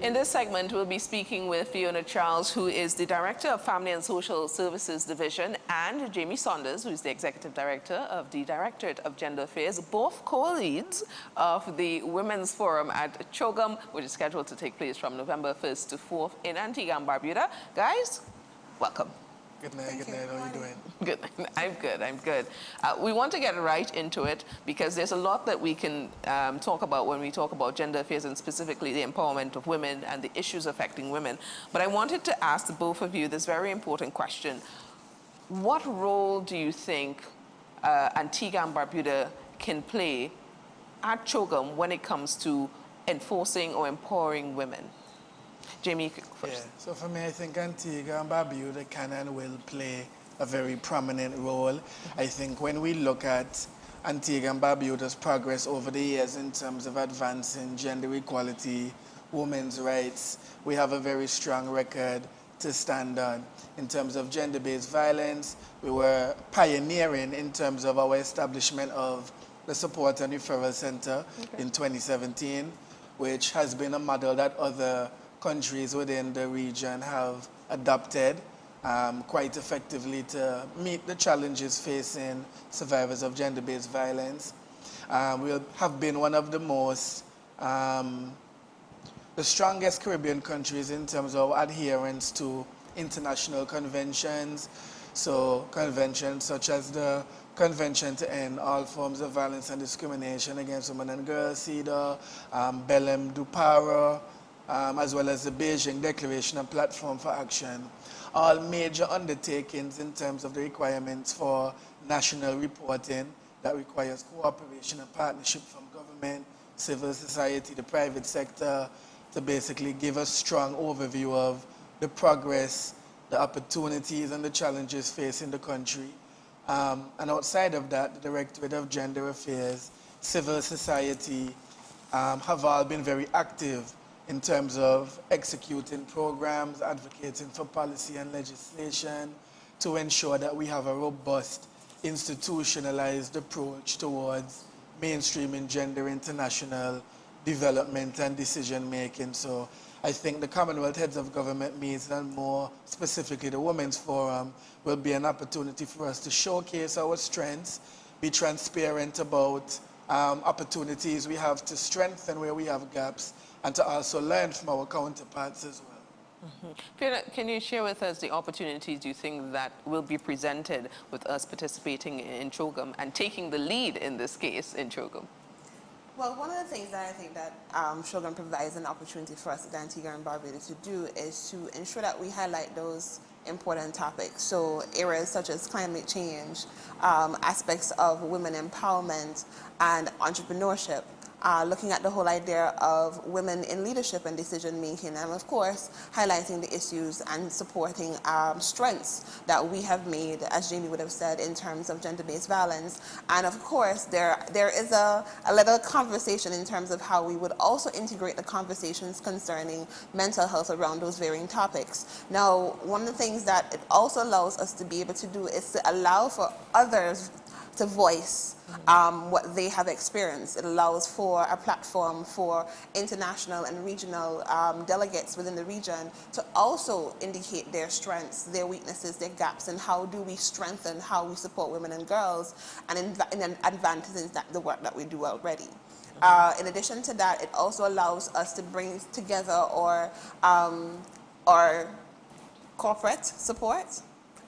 In this segment, we'll be speaking with Fiona Charles, who is the Director of Family and Social Services Division, and Jamie Saunders, who is the Executive Director of the Directorate of Gender Affairs, both co-leads of the Women's Forum at CHOGM, which is scheduled to take place from November 1st to 4th in Antigua and Barbuda. Guys, welcome. Good night, good night. How are you doing? Good. I'm good. We want to get right into it because there's a lot that we can talk about when we talk about gender affairs and specifically the empowerment of women and the issues affecting women. But I wanted to ask the both of you this very important question. What role do you think Antigua and Barbuda can play at CHOGM when it comes to enforcing or empowering women? Jamie, first. Yeah, so for me, I think Antigua and Barbuda can and will play a very prominent role. I think when we look at Antigua and Barbuda's progress over the years in terms of advancing gender equality, women's rights, we have a very strong record to stand on. In terms of gender-based violence, we were pioneering in terms of our establishment of the Support and Referral Center in 2017, which has been a model that other countries within the region have adopted quite effectively to meet the challenges facing survivors of gender-based violence. We have been one of the most, the strongest Caribbean countries in terms of adherence to international conventions. So conventions such as the Convention to End All Forms of Violence and Discrimination Against Women and Girls, CEDAW, Belém do Pará, as well as the Beijing Declaration and Platform for Action, all major undertakings in terms of the requirements for national reporting that requires cooperation and partnership from government, civil society, the private sector, to basically give a strong overview of the progress, the opportunities and the challenges facing the country. And outside of that, the Directorate of Gender Affairs, civil society have all been very active in terms of executing programs, advocating for policy and legislation to ensure that we have a robust, institutionalized approach towards mainstreaming gender international development and decision-making. So I think the Commonwealth Heads of Government meetings, and more specifically the Women's Forum, will be an opportunity for us to showcase our strengths, be transparent about opportunities we have to strengthen where we have gaps, and to also learn from our counterparts as well. Fiona, can you share with us the opportunities you think that will be presented with us participating in CHOGM and taking the lead in this case in CHOGM? Well, one of the things that I think that CHOGM provides an opportunity for us at Antigua and Barbuda to do is to ensure that we highlight those important topics. So areas such as climate change, aspects of women empowerment and entrepreneurship, looking at the whole idea of women in leadership and decision making, and of course highlighting the issues and supporting strengths that we have made, as Jamie would have said, in terms of gender-based violence. And of course there is a little conversation in terms of how we would also integrate the conversations concerning mental health around those varying topics. Now, one of the things that it also allows us to be able to do is to allow for others to voice what they have experienced. It allows for a platform for international and regional delegates within the region to also indicate their strengths, their weaknesses, their gaps, and how do we strengthen how we support women and girls, and in advantages that the work that we do already. In addition to that, it also allows us to bring together our corporate support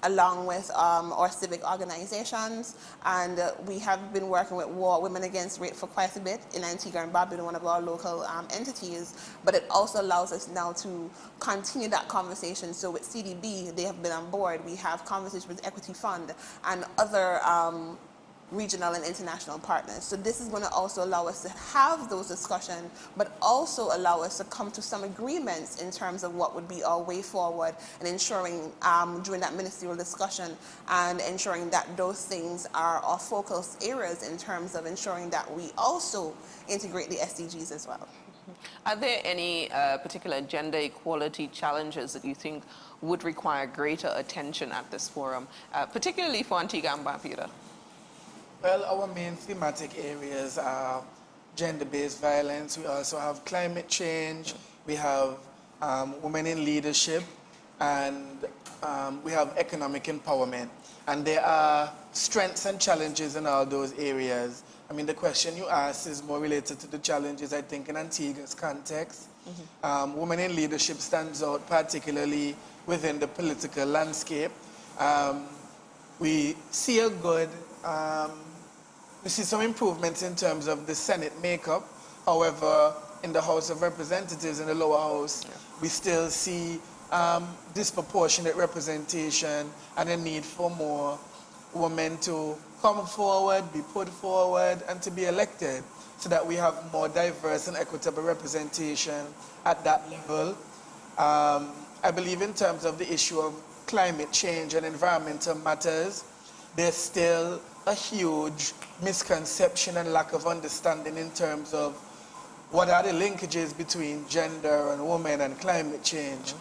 along with our civic organizations, and we have been working with Women Against Rape for quite a bit in Antigua and Barbuda, one of our local entities, but it also allows us now to continue that conversation. So with CDB, they have been on board. We have conversations with Equity Fund and other regional and international partners. So this is going to also allow us to have those discussions, but also allow us to come to some agreements in terms of what would be our way forward, and ensuring during that ministerial discussion and ensuring that those things are our focus areas in terms of ensuring that we also integrate the SDGs as well. Are there any particular gender equality challenges that you think would require greater attention at this forum, particularly for Antigua and Barbuda? Well, our main thematic areas are gender-based violence. We also have climate change. We have women in leadership, and we have economic empowerment. And there are strengths and challenges in all those areas. I mean, the question you asked is more related to the challenges, I think, in Antigua's context. Women in leadership stands out particularly within the political landscape. We see a good, we see some improvements in terms of the Senate makeup. However, in the House of Representatives, in the lower house, we still see disproportionate representation and a need for more women to come forward, be put forward, and to be elected so that we have more diverse and equitable representation at that level. I believe in terms of the issue of climate change and environmental matters, there's still a huge misconception and lack of understanding in terms of what are the linkages between gender and women and climate change.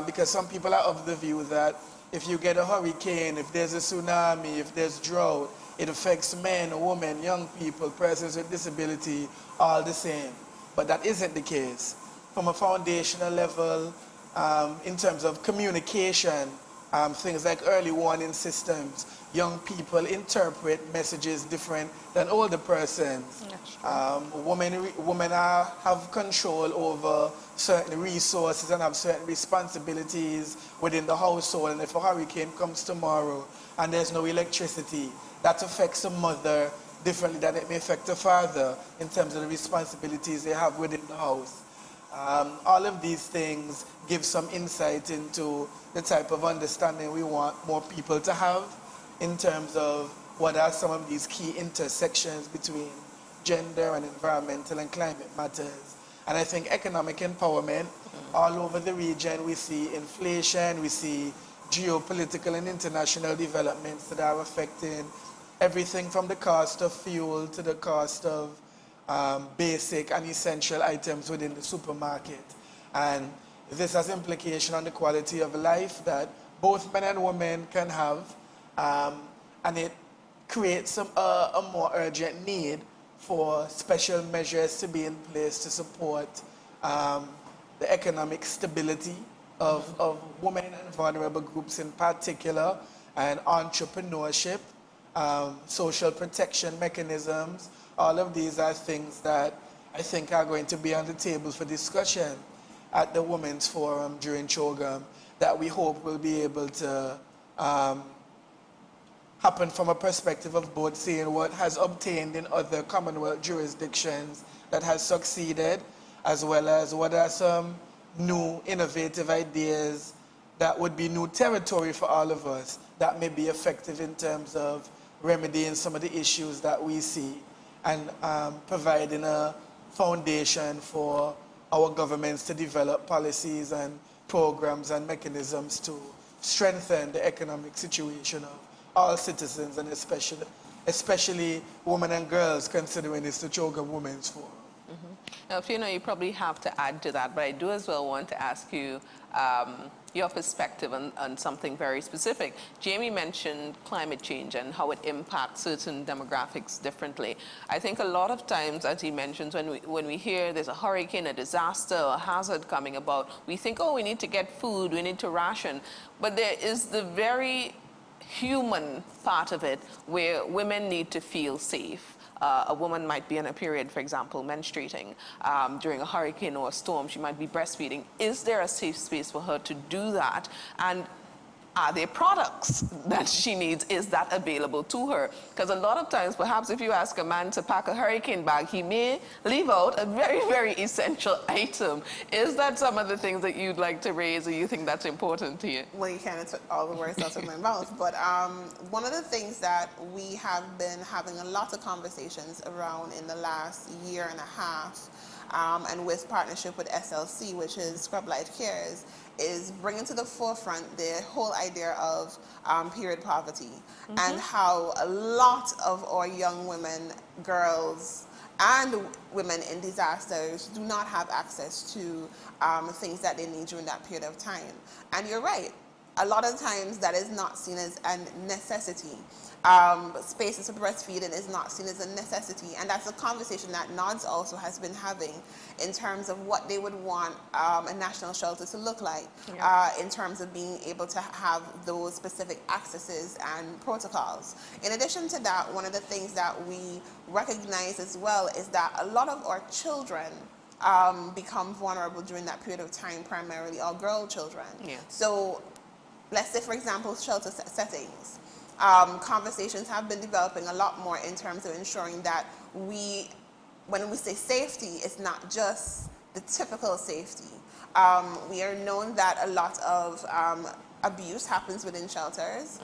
Because some people are of the view that if you get a hurricane, if there's a tsunami, if there's drought, it affects men, women, young people, persons with disability, all the same. But that isn't the case. From a foundational level, in terms of communication, things like early warning systems, young people interpret messages different than older persons. Women have control over certain resources and have certain responsibilities within the household. And if a hurricane comes tomorrow and there's no electricity, that affects a mother differently than it may affect a father in terms of the responsibilities they have within the house. All of these things give some insight into the type of understanding we want more people to have in terms of what are some of these key intersections between gender and environmental and climate matters. And I think economic empowerment, all over the region, we see inflation, we see geopolitical and international developments that are affecting everything from the cost of fuel to the cost of basic and essential items within the supermarket. And this has implication on the quality of life that both men and women can have, and it creates a more urgent need for special measures to be in place to support the economic stability of women and vulnerable groups in particular, and entrepreneurship, social protection mechanisms. All of these are things that I think are going to be on the table for discussion at the Women's Forum during CHOGM that we hope will be able to happen from a perspective of both seeing what has obtained in other Commonwealth jurisdictions that has succeeded, as well as what are some new innovative ideas that would be new territory for all of us that may be effective in terms of remedying some of the issues that we see and providing a foundation for our governments to develop policies and programs and mechanisms to strengthen the economic situation of all citizens, and especially women and girls, considering it's the CHOGM Women's Forum. Now, if you probably have to add to that, but I do as well want to ask you your perspective on something very specific. Jamie mentioned climate change and how it impacts certain demographics differently. I think a lot of times, as he mentions, when we hear there's a hurricane, a disaster, a hazard coming about, we think, oh, we need to get food, we need to ration. But there is the very human part of it where women need to feel safe. A woman might be in a period, for example, menstruating during a hurricane or a storm. She might be breastfeeding. Is there a safe space for her to do that? And are there products that she needs? Is that available to her? Because a lot of times, perhaps if you ask a man to pack a hurricane bag, he may leave out a very, very essential item. Is that some of the things that you'd like to raise, or you think that's important to you? Well, you can't took all the words out of my mouth, but one of the things that we have been having a lot of conversations around in the last year and a half, and with partnership with SLC, which is Scrub Life Cares, is bringing to the forefront the whole idea of period poverty, and how a lot of our young women, girls, and women in disasters do not have access to things that they need during that period of time. And you're right, a lot of times that is not seen as a necessity. Spaces for breastfeeding is not seen as a necessity, and that's a conversation that NODS also has been having in terms of what they would want a national shelter to look like, in terms of being able to have those specific accesses and protocols. In addition to that, one of the things that we recognize as well is that a lot of our children become vulnerable during that period of time, primarily our girl children. So let's say, for example, shelter settings. Conversations have been developing a lot more in terms of ensuring that when we say safety, it's not just the typical safety. We are known that a lot of abuse happens within shelters.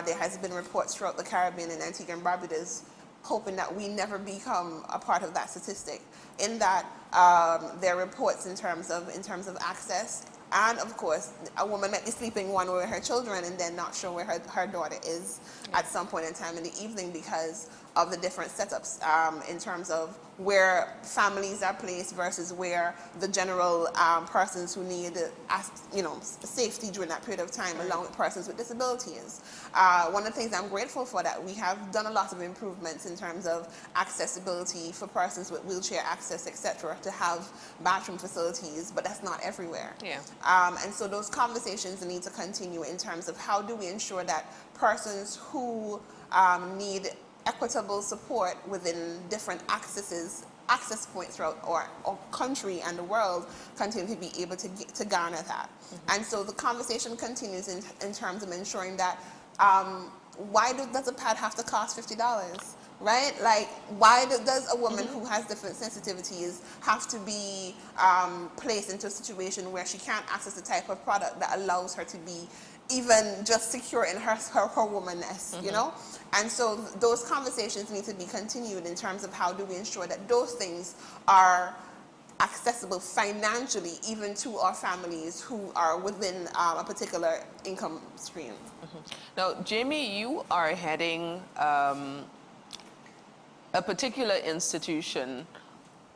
There has been reports throughout the Caribbean and Antigua and Barbuda hoping that we never become a part of that statistic. In that, there are reports in terms of access. And of course, a woman might be sleeping one way with her children and then not sure where her daughter is at some point in time in the evening because of the different setups in terms of where families are placed versus where the general persons who need, safety during that period of time, along with persons with disabilities. One of the things I'm grateful for that we have done a lot of improvements in terms of accessibility for persons with wheelchair access, etc., to have bathroom facilities, but that's not everywhere. And so those conversations need to continue in terms of how do we ensure that persons who need equitable support within different access points throughout our country and the world continue to be able to garner that. And so the conversation continues in terms of ensuring that why does a pad have to cost $50? Right? Like, why does a woman who has different sensitivities have to be placed into a situation where she can't access the type of product that allows her to be even just secure in her womanness, you know? And so those conversations need to be continued in terms of how do we ensure that those things are accessible financially even to our families who are within a particular income stream. Now, Jamie, you are heading a particular institution,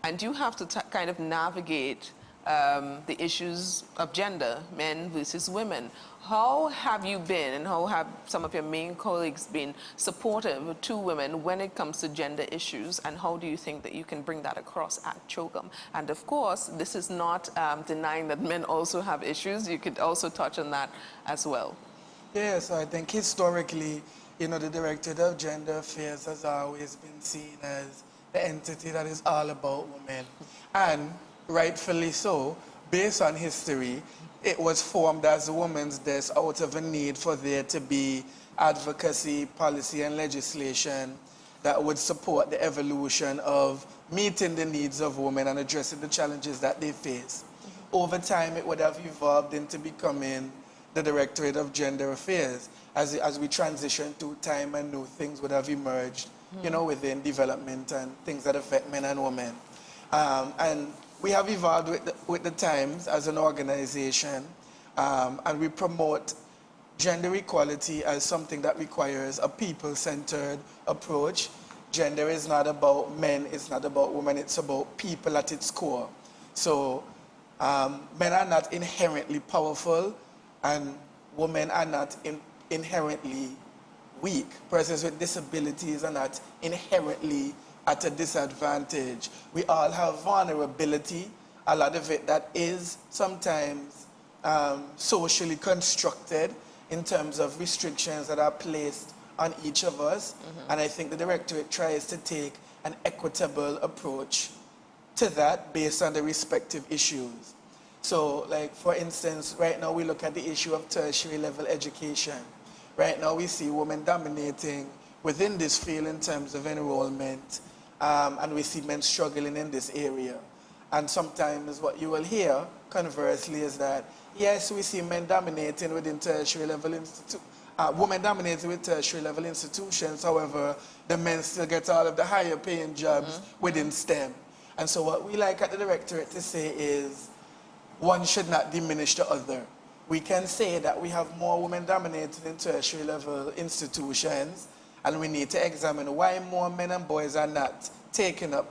and you have to kind of navigate the issues of gender, men versus women. How have you been, and how have some of your main colleagues been supportive to women when it comes to gender issues, and how do you think that you can bring that across at CHOGM? And of course, this is not denying that men also have issues. You could also touch on that as well. Yes, I think historically, the Directorate of Gender Affairs has always been seen as the entity that is all about women. And rightfully so, based on history, it was formed as a women's desk out of a need for there to be advocacy, policy, and legislation that would support the evolution of meeting the needs of women and addressing the challenges that they face. Over time, it would have evolved into becoming the Directorate of Gender Affairs as we transition through time and new things would have emerged, within development and things that affect men and women. And we have evolved with the times as an organization, and we promote gender equality as something that requires a people-centered approach. Gender is not about men, it's not about women, it's about people at its core. So men are not inherently powerful, and women are not inherently weak. Persons with disabilities are not inherently at a disadvantage. We all have vulnerability, a lot of it that is sometimes socially constructed in terms of restrictions that are placed on each of us. And I think the Directorate tries to take an equitable approach to that based on the respective issues. So, like, for instance, right now we look at the issue of tertiary level education. Right now we see women dominating within this field in terms of enrollment, and we see men struggling in this area. And sometimes what you will hear, conversely, is that, yes, we see men dominating within tertiary level women dominating with tertiary level institutions, however, the men still get all of the higher paying jobs within STEM. And so what we like at the Directorate to say is, one should not diminish the other. We can say that we have more women dominated in tertiary level institutions, and we need to examine why more men and boys are not taking up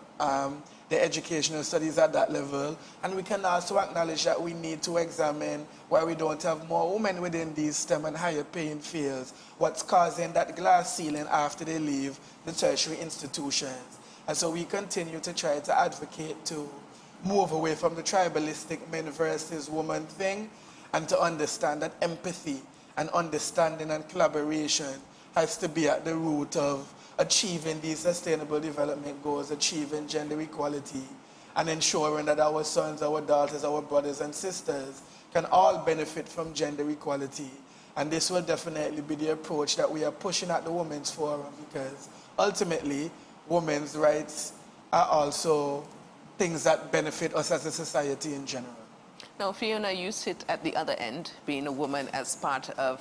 the educational studies at that level. And we can also acknowledge that we need to examine why we don't have more women within these STEM and higher paying fields, what's causing that glass ceiling after they leave the tertiary institutions. And so we continue to try to advocate to move away from the tribalistic men versus woman thing, and to understand that empathy and understanding and collaboration has to be at the root of achieving these sustainable development goals, achieving gender equality, and ensuring that our sons, our daughters, our brothers and sisters can all benefit from gender equality. And this will definitely be the approach that we are pushing at the Women's Forum, because ultimately, women's rights are also things that benefit us as a society in general. Now, Fiona, you sit at the other end, being a woman as part of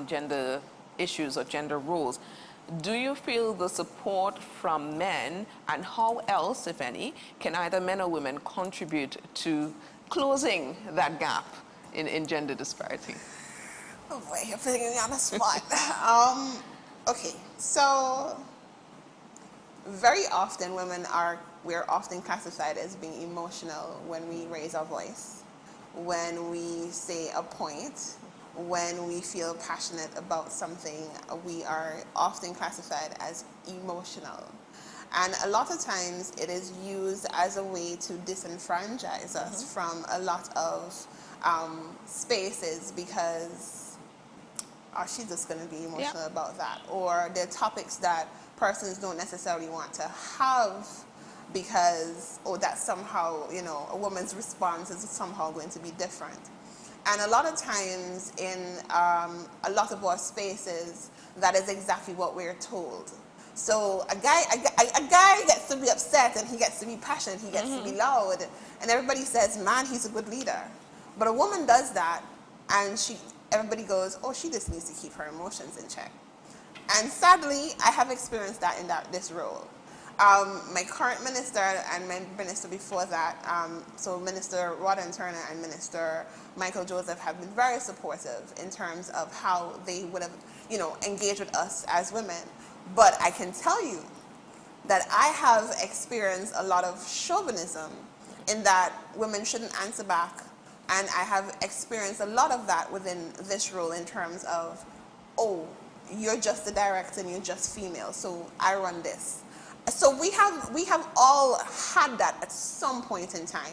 gender issues or gender roles. Do you feel the support from men, and how else, if any, can either men or women contribute to closing that gap in gender disparity? Oh boy, you're putting me on the spot. Okay, so very often we're often classified as being emotional when we raise our voice, when we say a point, when we feel passionate about something. We are often classified as emotional. And a lot of times it is used as a way to disenfranchise us from a lot of spaces, because she's just going to be emotional about that. Or there are topics that persons don't necessarily want to have because, that somehow, a woman's response is somehow going to be different. And a lot of times in a lot of our spaces, that is exactly what we're told. So a guy gets to be upset, and he gets to be passionate, he gets to be loud, and everybody says, man, he's a good leader. But a woman does that, and everybody goes, oh, she just needs to keep her emotions in check. And sadly, I have experienced that in this role. My current minister and my minister before that, so Minister Rodden Turner and Minister Michael Joseph, have been very supportive in terms of how they would have, engaged with us as women. But I can tell you that I have experienced a lot of chauvinism in that women shouldn't answer back. And I have experienced a lot of that within this role in terms of, oh, you're just the director and you're just female, so I run this. So we have all had that at some point in time.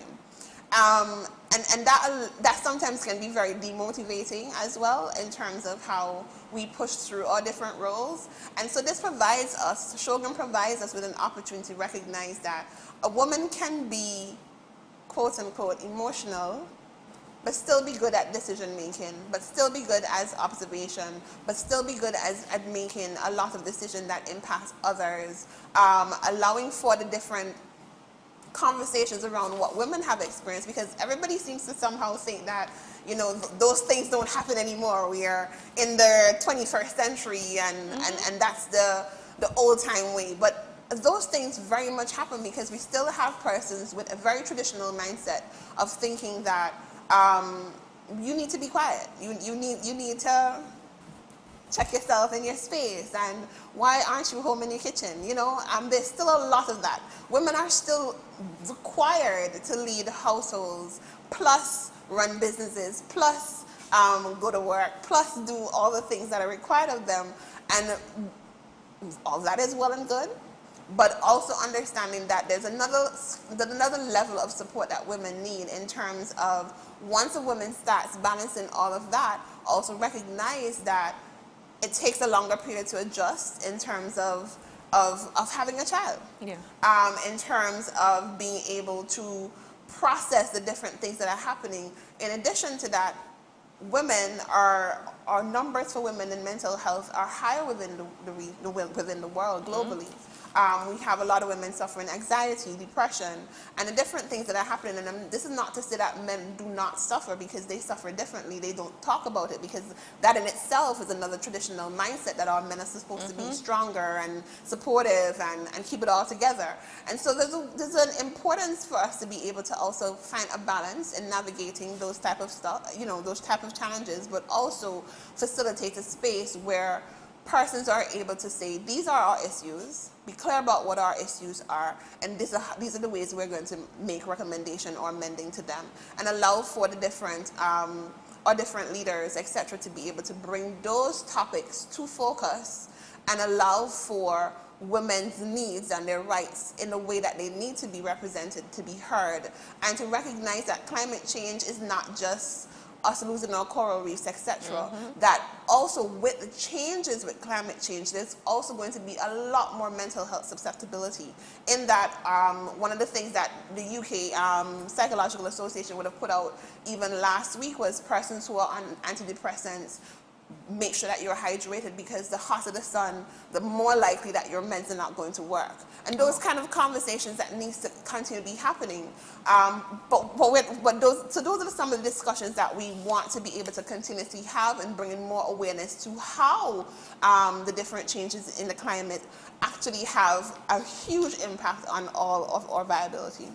And that sometimes can be very demotivating as well in terms of how we push through our different roles. And so this provides us, CHOGM provides us with an opportunity to recognize that a woman can be, quote unquote, emotional, but still be good at decision making, but still be good as observation, but still be good at making a lot of decisions that impact others, allowing for the different conversations around what women have experienced, because everybody seems to somehow think that, those things don't happen anymore. We are in the 21st century and that's the old time way. But those things very much happen because we still have persons with a very traditional mindset of thinking that you need to be quiet. You need to check yourself in your space, and why aren't you home in your kitchen? There's still a lot of that. Women are still required to lead households, plus run businesses, plus go to work, plus do all the things that are required of them. And all that is well and good, but also understanding that there's another level of support that women need in terms of, once a woman starts balancing all of that, also recognize that it takes a longer period to adjust in terms of having a child. Yeah. In terms of being able to process the different things that are happening. In addition to that, our numbers for women in mental health are higher within the world globally. We have a lot of women suffering anxiety, depression, and the different things that are happening. And this is not to say that men do not suffer, because they suffer differently. They don't talk about it, because that in itself is another traditional mindset that our men are supposed to be stronger and supportive and keep it all together. And so there's an importance for us to be able to also find a balance in navigating those type of stuff, those type of challenges, but also facilitate a space where persons are able to say, these are our issues, be clear about what our issues are, and these are the ways we're going to make recommendation or amending to them, and allow for the different or different leaders, etc., to be able to bring those topics to focus and allow for women's needs and their rights in the way that they need to be represented, to be heard, and to recognize that climate change is not just us losing our coral reefs, etc. That also with the changes with climate change, there's also going to be a lot more mental health susceptibility. In that, one of the things that the UK Psychological Association would have put out even last week was persons who are on antidepressants, make sure that you're hydrated, because the hotter the sun, the more likely that your meds are not going to work. And those kind of conversations that needs to continue to be happening. Those are some of the discussions that we want to be able to continuously have, and bringing more awareness to how the different changes in the climate actually have a huge impact on all of our viability.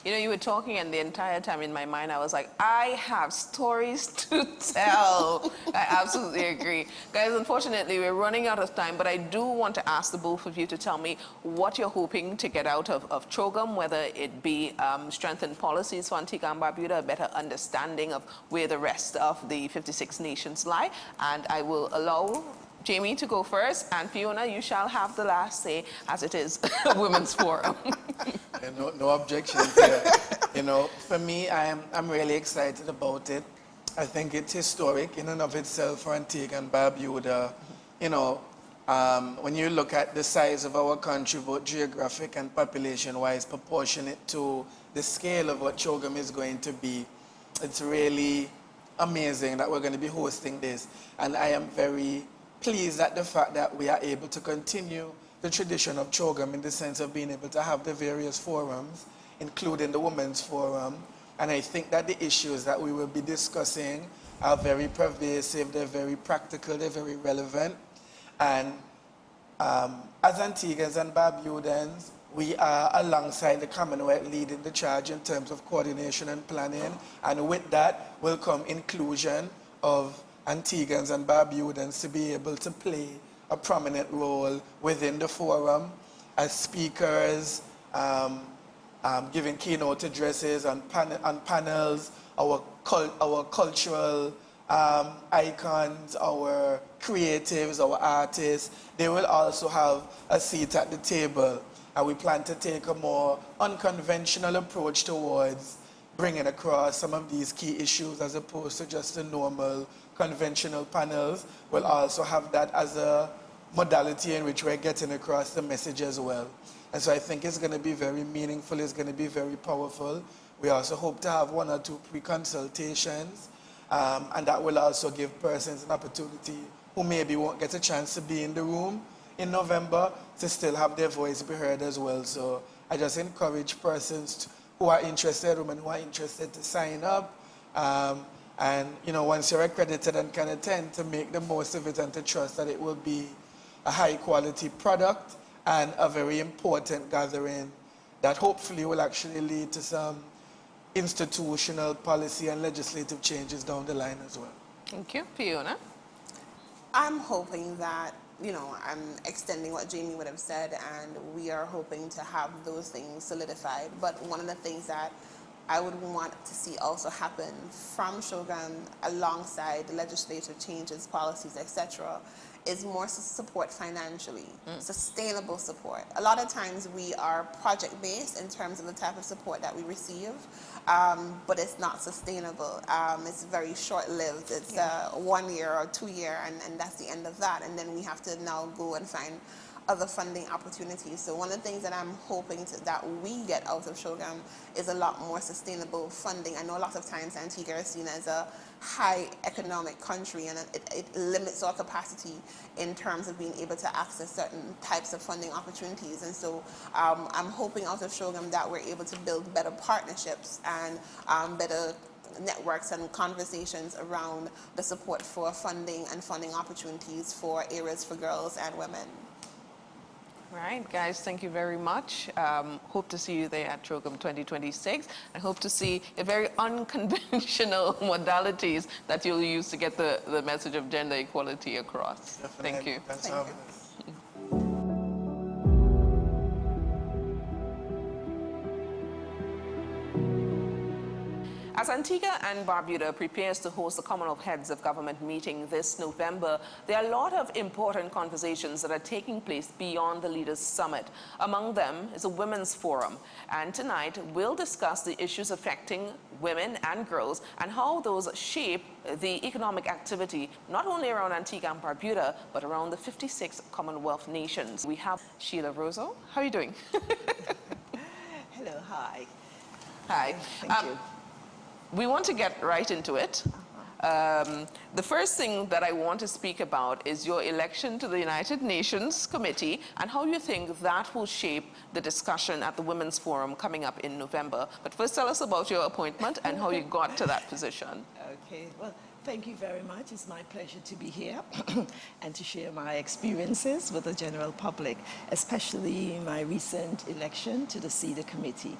You know, you were talking, and the entire time in my mind, I was like, I have stories to tell. I absolutely agree. Guys, unfortunately, we're running out of time, but I do want to ask the both of you to tell me what you're hoping to get out of CHOGM, whether it be strengthened policies for Antigua and Barbuda, a better understanding of where the rest of the 56 nations lie. And I will allow Jamie to go first, and Fiona, you shall have the last say, as it is a women's forum. No objections here. You know, for me, I'm really excited about it. I think it's historic in and of itself for Antigua and Barbuda. You know, when you look at the size of our country, both geographic and population-wise, proportionate to the scale of what CHOGM is going to be, it's really amazing that we're going to be hosting this. And I am very pleased at the fact that we are able to continue the tradition of CHOGM in the sense of being able to have the various forums, including the Women's Forum. And I think that the issues that we will be discussing are very pervasive, they're very practical, they're very relevant. And as Antiguans and Barbudans, we are alongside the Commonwealth leading the charge in terms of coordination and planning. And with that will come inclusion of Antiguans and Barbudans to be able to play a prominent role within the forum as speakers, giving keynote addresses on panels, our cultural icons, our creatives, our artists. They will also have a seat at the table, and we plan to take a more unconventional approach towards bringing across some of these key issues as opposed to just the normal conventional panels. We'll also have that as a modality in which we're getting across the message as well. And so I think it's going to be very meaningful, it's going to be very powerful. We also hope to have 1 or 2 pre-consultations, and that will also give persons an opportunity who maybe won't get a chance to be in the room in November to still have their voice be heard as well. So I just encourage persons who are interested, women who are interested, to sign up. And you know, once you're accredited and can attend, to make the most of it and to trust that it will be a high quality product and a very important gathering that hopefully will actually lead to some institutional policy and legislative changes down the line as well. Thank you. Fiona? I'm hoping that, you know, I'm extending what Jamie would have said, and we are hoping to have those things solidified. But one of the things that I would want to see also happen from CHOGM alongside the legislative changes, policies, etc., is more support financially, sustainable support. A lot of times we are project-based in terms of the type of support that we receive, but it's not sustainable. It's very short-lived. It's 1 year or 2 year, and that's the end of that. And then we have to now go and find other funding opportunities. So one of the things that I'm hoping that we get out of CHOGM is a lot more sustainable funding. I know a lot of times Antigua is seen as a high economic country, and it limits our capacity in terms of being able to access certain types of funding opportunities. And so I'm hoping out of CHOGM that we're able to build better partnerships and better networks and conversations around the support for funding and funding opportunities for areas for girls and women. Right, guys, thank you very much. Hope to see you there at CHOGM 2026. I hope to see a very unconventional modalities that you'll use to get the message of gender equality across. Definitely. Thank you. Thanks for having us. As Antigua and Barbuda prepares to host the Commonwealth Heads of Government meeting this November, there are a lot of important conversations that are taking place beyond the Leaders' Summit. Among them is a Women's Forum. And tonight, we'll discuss the issues affecting women and girls and how those shape the economic activity, not only around Antigua and Barbuda, but around the 56 Commonwealth nations. We have Sheila Rosso. How are you doing? Hello, hi. Hi. Thank you. We want to get right into it. The first thing that I want to speak about is your election to the United Nations Committee and how you think that will shape the discussion at the Women's Forum coming up in November. But first, tell us about your appointment and how you got to that position. Okay, well, thank you very much. It's my pleasure to be here and to share my experiences with the general public, especially my recent election to the CEDA Committee.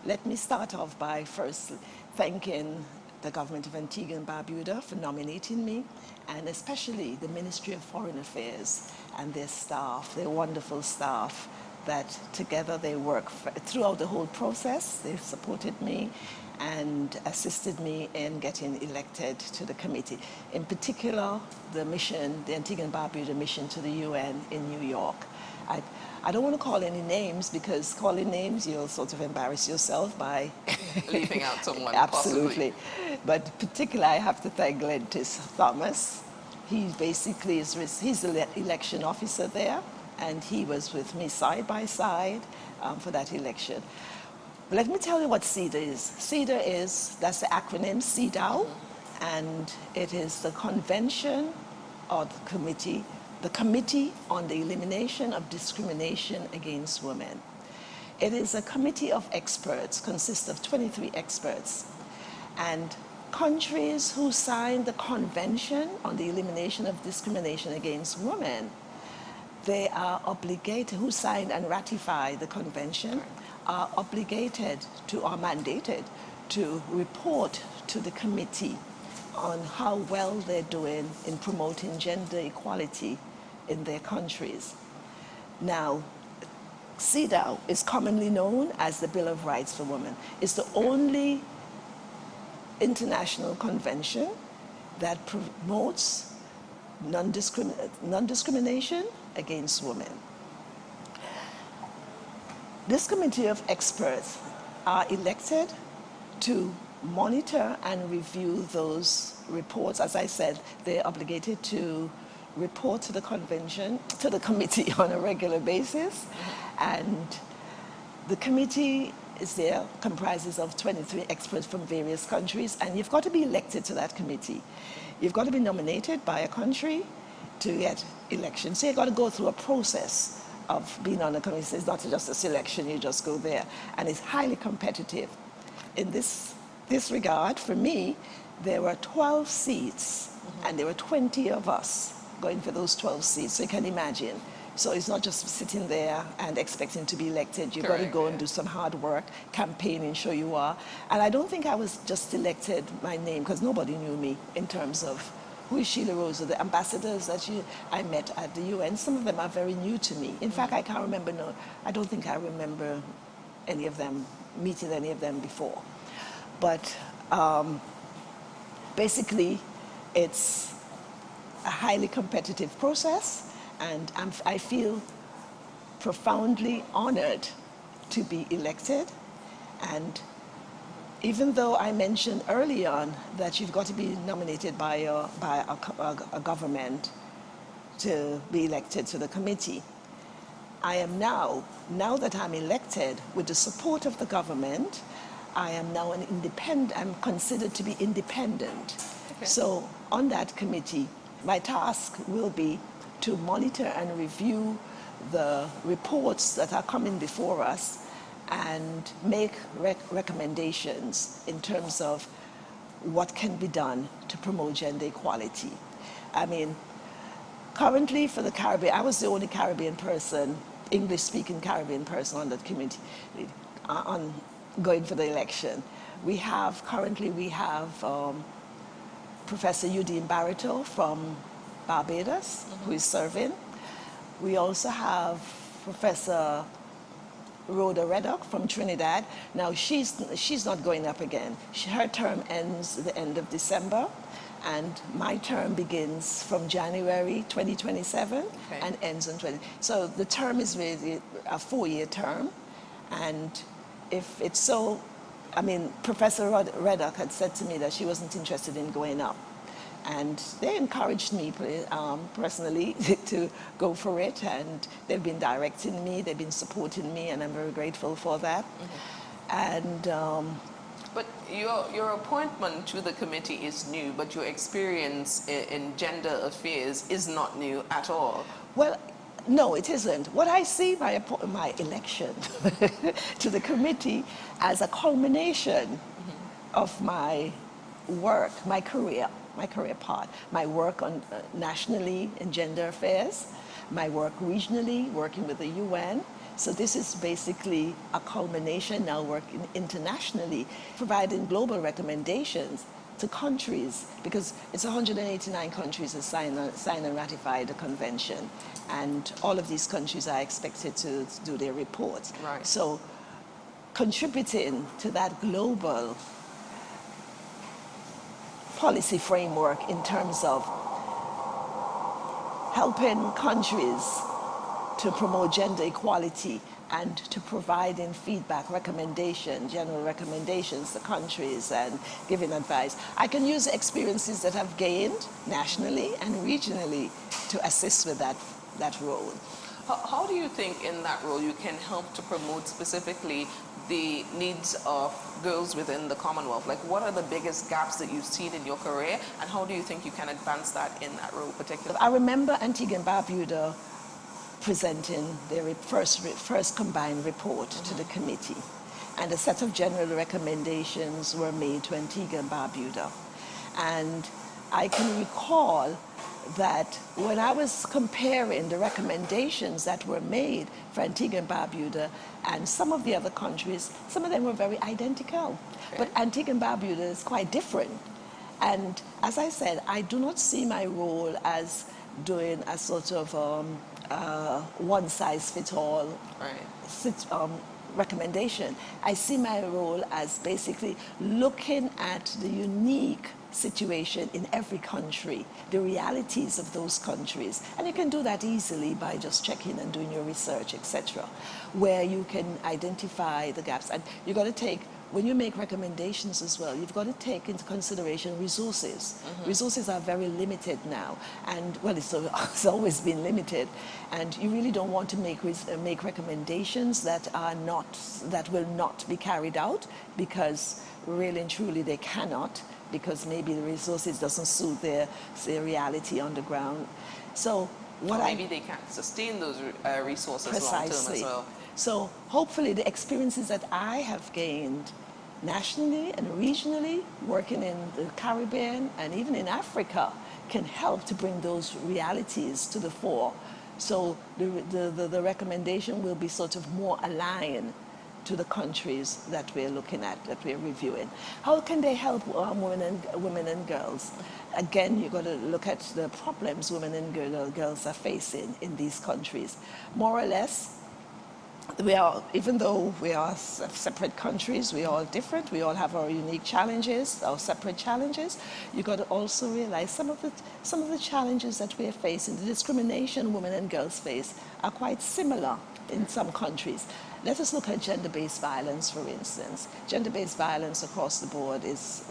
Let me start off by first thanking the government of Antigua and Barbuda for nominating me, and especially the Ministry of Foreign Affairs and their staff, their wonderful staff, that together they work throughout the whole process. They've supported me and assisted me in getting elected to the committee. In particular, the mission, the Antigua and Barbuda mission to the UN in New York. I don't want to call any names because calling names, you'll sort of embarrass yourself by leaving out someone. Absolutely. Possibly. But particularly, I have to thank Glentis Thomas. He basically he's the election officer there, and he was with me side by side for that election. But let me tell you what CEDA is. CEDA is, that's the acronym, CEDAW, and it is the Convention or the Committee on the Elimination of Discrimination Against Women. It is a committee of experts, consists of 23 experts, and countries who signed the Convention on the Elimination of Discrimination Against Women, they are obligated, who signed and ratified the convention, are obligated to, or mandated to report to the committee on how well they're doing in promoting gender equality in their countries. Now, CEDAW is commonly known as the Bill of Rights for Women. It's the only international convention that promotes non-discrimination against women. This committee of experts are elected to monitor and review those reports. As I said, they're obligated to report to the convention, to the committee on a regular basis. And the committee is there, comprises of 23 experts from various countries, and you've got to be elected to that committee. You've got to be nominated by a country to get elected. So you've got to go through a process of being on the committee. It's not just a selection, you just go there. And it's highly competitive. In this regard, for me, there were 12 seats, and there were 20 of us going for those 12 seats, so you can imagine. So it's not just sitting there and expecting to be elected. You've got to go and do some hard work, campaigning, show you are. And I don't think I was just elected my name, because nobody knew me in terms of who is Sheila Rosso. The ambassadors that I met at the UN, some of them are very new to me. In fact, I can't remember, I don't think I remember any of them, meeting any of them before. But basically, it's a highly competitive process, and I feel profoundly honored to be elected. And even though I mentioned early on that you've got to be nominated by a government to be elected to the committee, I am now that I'm elected with the support of the government, I am now an independent, I'm considered to be independent. Okay. So on that committee, my task will be to monitor and review the reports that are coming before us and make recommendations in terms of what can be done to promote gender equality. I mean, currently for the Caribbean, I was the only Caribbean person English-speaking Caribbean person on that committee on going for the election. Currently we have Professor Eugene Barreto from Barbados, who is serving. We also have Professor Rhoda Reddock from Trinidad. Now she's not going up again. Her term ends at the end of December, and my term begins from January 2027 and ends on 20. So the term is really a 4-year term, and if it's so, I mean, Professor Reddock had said to me that she wasn't interested in going up. And they encouraged me personally to go for it, and they've been directing me, they've been supporting me, and I'm very grateful for that. And but your appointment to the committee is new, but your experience in gender affairs is not new at all. Well, no, it isn't. What I see my election to the committee as a culmination of my work, my career part, my work on nationally in gender affairs, my work regionally, working with the UN. So this is basically a culmination, now working internationally, providing global recommendations to countries, because it's 189 countries that sign and ratify the convention, and all of these countries are expected to do their reports. Right. So contributing to that global policy framework in terms of helping countries to promote gender equality and to providing feedback, general recommendations to countries and giving advice. I can use experiences that I've gained nationally and regionally to assist with that role. How do you think in that role you can help to promote specifically the needs of girls within the Commonwealth? Like, what are the biggest gaps that you've seen in your career, and how do you think you can advance that in that role particularly? I remember Antigua and Barbuda presenting their first combined report to the committee, and a set of general recommendations were made to Antigua and Barbuda. And I can recall that when I was comparing the recommendations that were made for Antigua and Barbuda and some of the other countries, some of them were very identical. But Antigua and Barbuda is quite different. And as I said, I do not see my role as doing a sort of one-size-fits-all recommendation. I see my role as basically looking at the unique situation in every country, the realities of those countries. And you can do that easily by just checking and doing your research, etc., where you can identify the gaps. And you've got to take, when you make recommendations as well, you've got to take into consideration resources. Resources are very limited now, and well, it's always been limited, and you really don't want to make recommendations that will not be carried out, because really and truly they cannot, because maybe the resources doesn't suit their reality on the ground. So maybe they can't sustain those resources long term as well. So hopefully the experiences that I have gained nationally and regionally, working in the Caribbean and even in Africa, can help to bring those realities to the fore. So the recommendation will be sort of more aligned to the countries that we're looking at, that we're reviewing. How can they help women and girls? Again, you've got to look at the problems women and girls are facing in these countries. More or less, even though we are separate countries, we are all different, we all have our unique challenges, our separate challenges. You've got to also realize some of the challenges that we are facing, the discrimination women and girls face, are quite similar in some countries. Let us look at gender-based violence, for instance. Gender-based violence across the board is,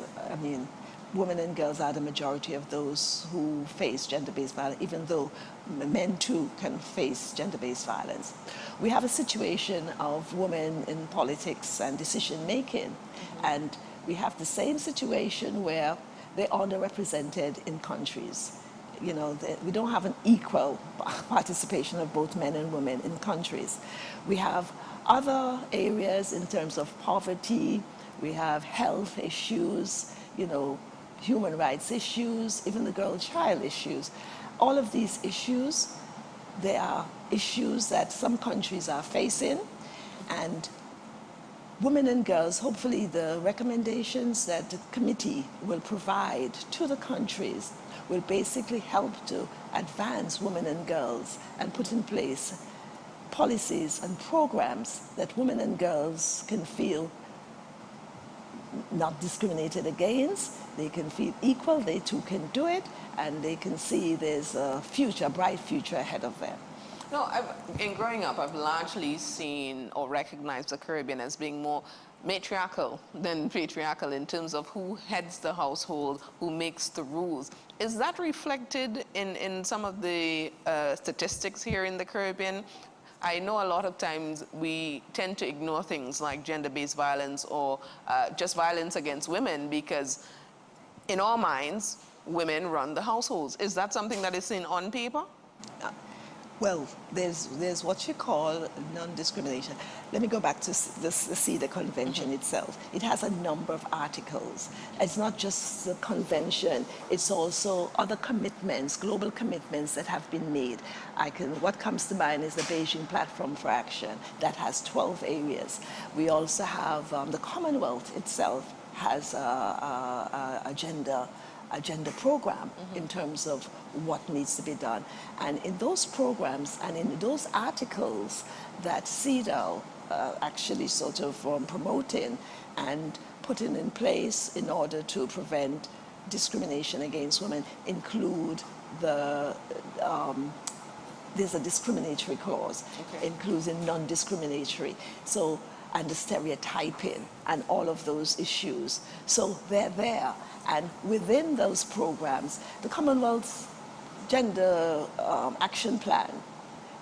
women and girls are the majority of those who face gender-based violence, even though men too can face gender-based violence. We have a situation of women in politics and decision-making, and we have the same situation where they're underrepresented in countries. We don't have an equal participation of both men and women in countries. We have other areas in terms of poverty, we have health issues, human rights issues, even the girl-child issues. All of these issues there are issues that some countries are facing, and women and girls, hopefully the recommendations that the committee will provide to the countries will basically help to advance women and girls and put in place policies and programs that women and girls can feel not discriminated against, they can feel equal, they too can do it, and they can see there's a future, a bright future ahead of them. No, in growing up, I've largely seen or recognized the Caribbean as being more matriarchal than patriarchal in terms of who heads the household, who makes the rules. Is that reflected in some of the statistics here in the Caribbean? I know a lot of times we tend to ignore things like gender-based violence or just violence against women because in our minds, women run the households. Is that something that is seen on paper? Well, there's what you call non-discrimination. Let me go back to the CEDAW Convention itself. It has a number of articles. It's not just the convention, it's also other commitments, global commitments that have been made. What comes to mind is the Beijing Platform for Action that has 12 areas. We also have the Commonwealth itself has a gender program in terms of what needs to be done. And in those programs and in those articles that CEDAW actually sort of promoting and putting in place in order to prevent discrimination against women include there's a discriminatory clause, including non-discriminatory. So, and the stereotyping and all of those issues. So they're there. And within those programs, the Commonwealth's Gender Action Plan,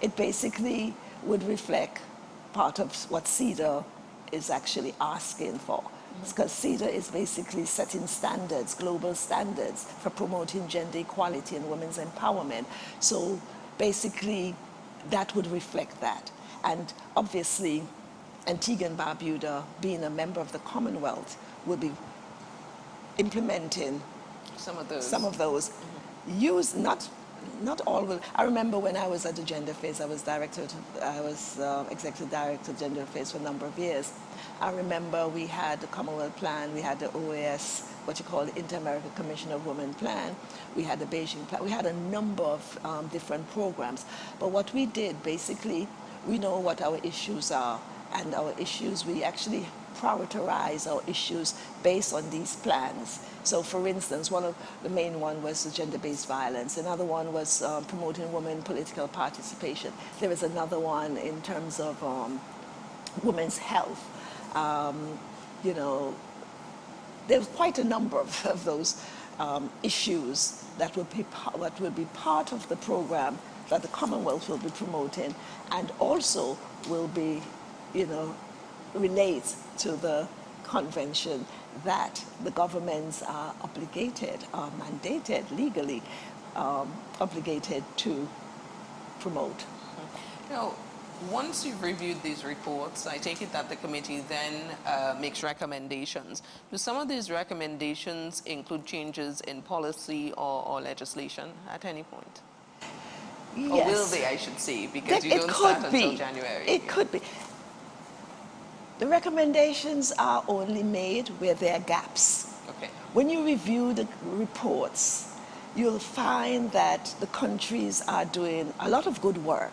it basically would reflect part of what CEDAW is actually asking for. Because CEDAW is basically setting standards, global standards for promoting gender equality and women's empowerment. So basically, that would reflect that. And obviously, Antigua and Barbuda, being a member of the Commonwealth, will be implementing some of those. Use not all will. I remember when I was at the Gender Affairs, I was executive director of Gender Affairs for a number of years. I remember we had the Commonwealth Plan, we had the OAS, what you call the Inter-American Commission of Women Plan, we had the Beijing Plan, we had a number of different programs. But what we did, basically, we know what our issues are, and our issues, we actually prioritize our issues based on these plans. So for instance, one of the main one was the gender-based violence. Another one was promoting women political participation. There is another one in terms of women's health. You know, there's quite a number of those issues that will be part of the program that the Commonwealth will be promoting, and also will be, you know, relates to the convention that the governments are obligated, are mandated legally, obligated to promote. Now, once you've reviewed these reports, I take it that the committee then makes recommendations. Do some of these recommendations include changes in policy or legislation at any point? Yes. Or will they, I should say, because you don't start until January. It could be. The recommendations are only made where there are gaps. Okay. When you review the reports, you'll find that the countries are doing a lot of good work,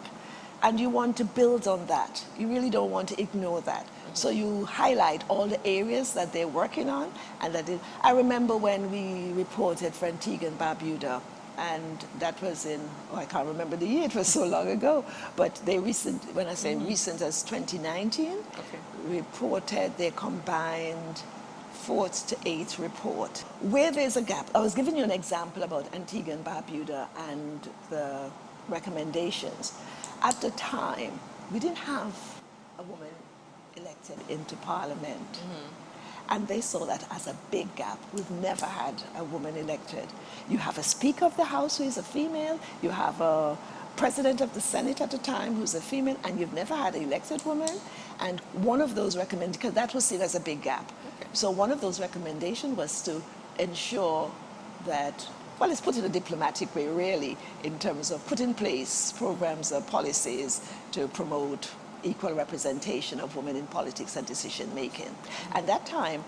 and you want to build on that. You really don't want to ignore that. So you highlight all the areas that they're working on, and I remember when we reported for Antigua and Barbuda, and that was in, I can't remember the year, it was so long ago, but they when I say recent as 2019, reported their combined 4th to 8th report. Where there's a gap, I was giving you an example about Antigua and Barbuda and the recommendations. At the time, we didn't have a woman elected into Parliament. And they saw that as a big gap. We've never had a woman elected. You have a Speaker of the House who is a female, you have a President of the Senate at the time who's a female, and you've never had an elected woman. And one of those recommendations, because that was seen as a big gap. So one of those recommendations was to ensure that well, it's put in a diplomatic way, really, in terms of put in place programs or policies to promote equal representation of women in politics and decision making. At that time,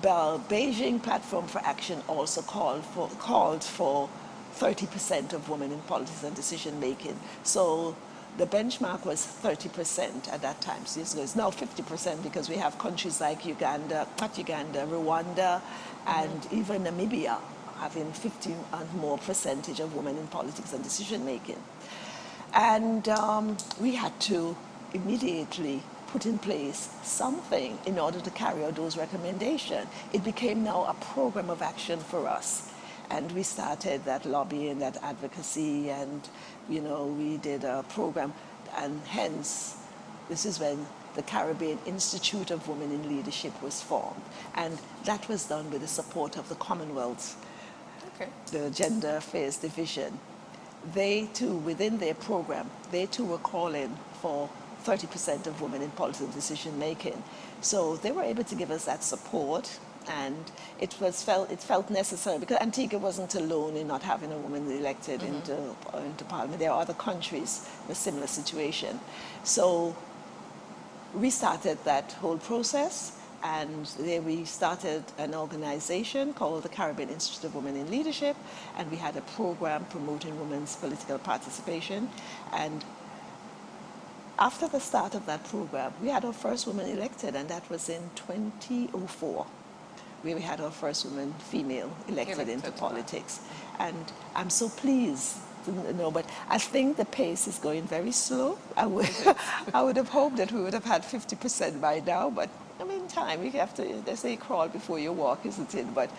the Beijing Platform for Action also called for 30% of women in politics and decision making. So the benchmark was 30% at that time. So it's now 50% because we have countries like Rwanda, and even Namibia having 50 and more percentage of women in politics and decision making. And we had to immediately put in place something in order to carry out those recommendations. It became now a program of action for us. And we started that lobbying, that advocacy, and we did a program, and hence this is when the Caribbean Institute of Women in Leadership was formed. And that was done with the support of the Commonwealth, the Gender Affairs Division. They too, within their program, they too were calling for 30% of women in policy decision making. So they were able to give us that support, and it felt necessary because Antigua wasn't alone in not having a woman elected into parliament. There are other countries in a similar situation. So we started that whole process, and there we started an organization called the Caribbean Institute of Women in Leadership, and we had a program promoting women's political participation. And after the start of that program, we had our first woman elected, and that was in 2004, where we had our first woman, female, elected into politics. And I'm so pleased to know, but I think the pace is going very slow. I would have hoped that we would have had 50% by now, but I mean, time, you have to, they say crawl before you walk, isn't it? But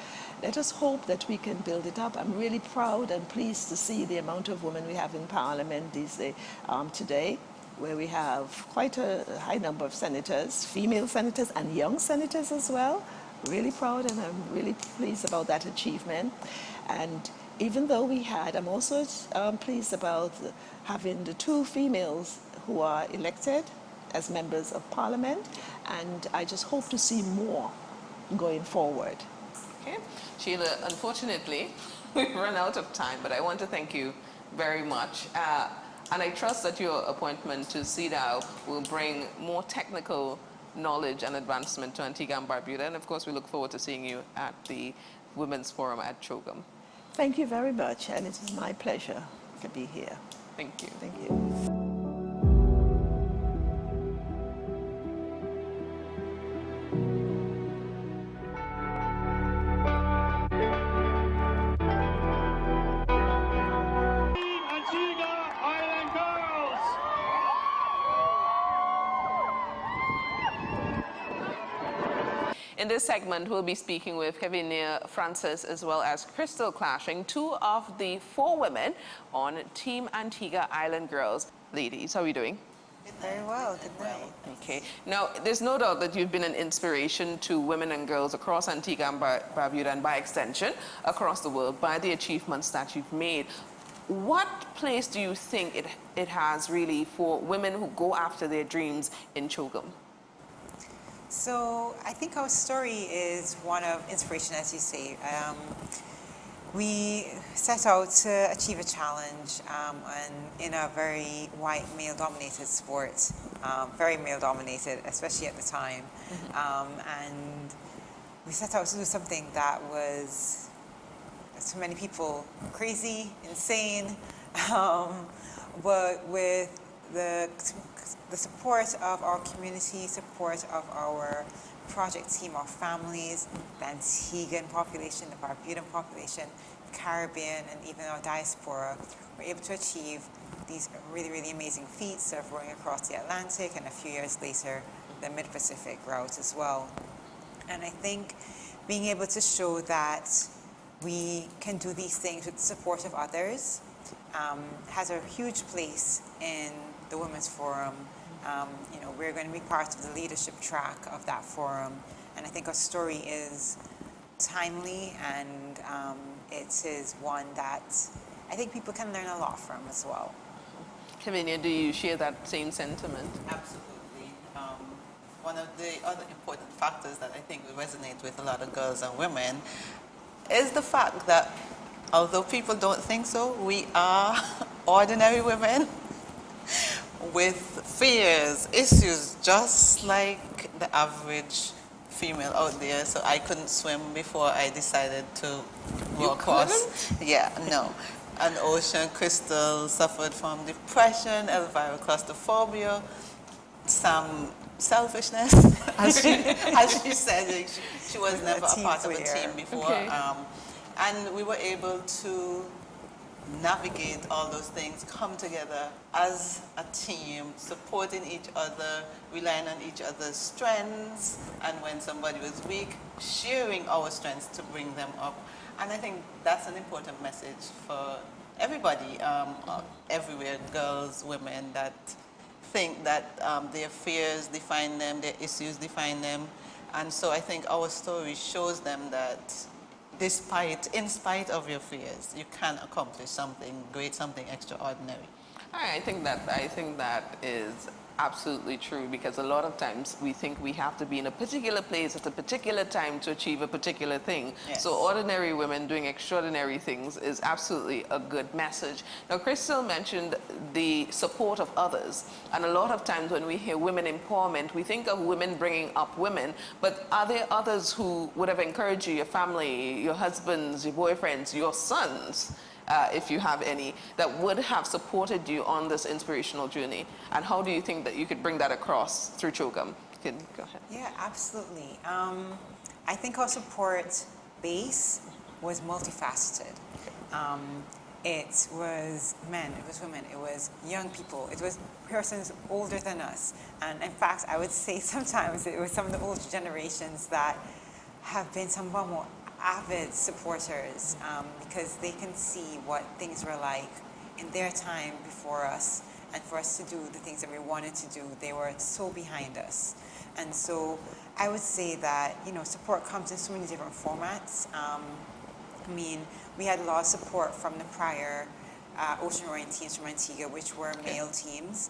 let us hope that we can build it up. I'm really proud and pleased to see the amount of women we have in Parliament today, where we have quite a high number of senators, female senators and young senators as well. Really proud, and I'm really pleased about that achievement. And even though I'm also pleased about having the 2 females who are elected as members of Parliament, and I just hope to see more going forward. Okay. Sheila, unfortunately, we've run out of time, but I want to thank you very much. And I trust that your appointment to CEDAW will bring more technical knowledge and advancement to Antigua and Barbuda. And of course, we look forward to seeing you at the Women's Forum at CHOGM. Thank you very much, and it is my pleasure to be here. Thank you. Thank you. In this segment, we'll be speaking with Kevinia Francis as well as Crystal Clashing, 2 of the 4 women on Team Antigua Island Girls. Ladies, how are you doing? Very well, good night. Okay. Now, there's no doubt that you've been an inspiration to women and girls across Antigua and Barbuda, and by extension, across the world, by the achievements that you've made. What place do you think it has really for women who go after their dreams in CHOGM? So I think our story is one of inspiration, as you say. We set out to achieve a challenge in a very white, male-dominated sport, very male-dominated, especially at the time. And we set out to do something that was, to many people, crazy, insane, but with the support of our community, support of our project team, our families, the Antiguan population, the Barbudan population, the Caribbean, and even our diaspora, we're able to achieve these really, really amazing feats of rowing across the Atlantic, and a few years later, the Mid-Pacific route as well. And I think being able to show that we can do these things with the support of others has a huge place in the Women's Forum. We're going to be part of the leadership track of that forum, and I think our story is timely, and it is one that I think people can learn a lot from as well. Kevinia, do you share that same sentiment? Absolutely. One of the other important factors that I think will resonate with a lot of girls and women is the fact that although people don't think so, we are ordinary women with fears, issues, just like the average female out there. So I couldn't swim before I decided to You go across. couldn't? Yeah, no. An ocean. Crystal suffered from depression, Elvira claustrophobia, some selfishness, as she said. She was never a part of a team before. Okay. And we were able to navigate all those things, come together as a team, supporting each other, relying on each other's strengths, and when somebody was weak, sharing our strengths to bring them up. And I think that's an important message for everybody, everywhere, girls, women, that think that their fears define them, their issues define them. And so I think our story shows them that in spite of your fears, you can accomplish something great, something extraordinary. I think that is absolutely true, because a lot of times we think we have to be in a particular place at a particular time to achieve a particular thing. Yes. So ordinary women doing extraordinary things is absolutely a good message. Now, Crystal mentioned the support of others, and a lot of times when we hear women empowerment, we think of women bringing up women, but are there others who would have encouraged you, your family, your husbands, your boyfriends, your sons, if you have any, that would have supported you on this inspirational journey? And how do you think that you could bring that across through CHOGM? You can go ahead. Yeah, absolutely. I think our support base was multifaceted. It was men, it was women, it was young people, it was persons older than us. And in fact, I would say sometimes it was some of the older generations that have been some of our more avid supporters, because they can see what things were like in their time before us, and for us to do the things that we wanted to do, they were so behind us. And so I would say that, you know, support comes in so many different formats. I mean, we had a lot of support from the prior ocean rowing teams from Antigua, which were male teams.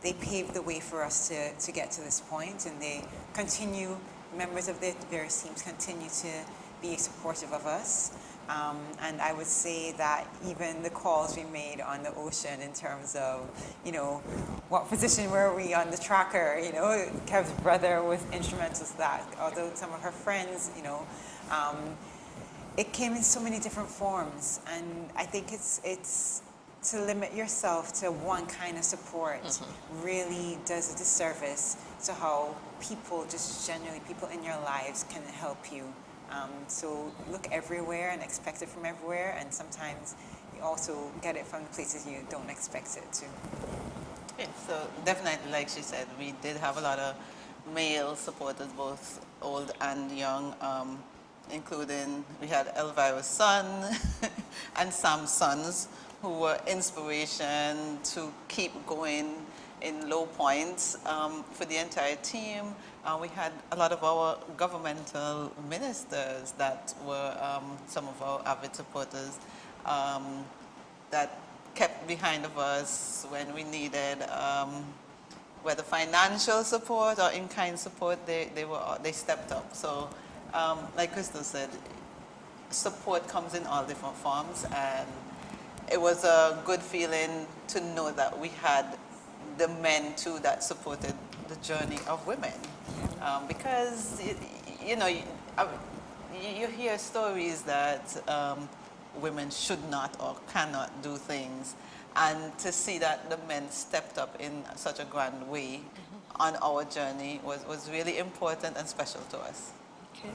They paved the way for us to get to this point, and they continue, members of the various teams continue to be supportive of us. And I would say that even the calls we made on the ocean in terms of, you know, what position were we on the tracker, you know, Kev's brother was instrumental to that, although some of her friends, you know, it came in so many different forms. And I think it's to limit yourself to one kind of support really does a disservice to how people, just generally people in your lives, can help you. So look everywhere and expect it from everywhere, and sometimes you also get it from the places you don't expect it to. Okay, so definitely, like she said, we did have a lot of male supporters, both old and young, including we had Elvira's son and Sam's sons, who were inspiration to keep going in low points for the entire team. We had a lot of our governmental ministers that were some of our avid supporters that kept behind of us when we needed whether financial support or in-kind support. They stepped up. So like Crystal said, support comes in all different forms, and it was a good feeling to know that we had the men too that supported the journey of women, because you hear stories that women should not or cannot do things, and to see that the men stepped up in such a grand way on our journey was really important and special to us. Okay.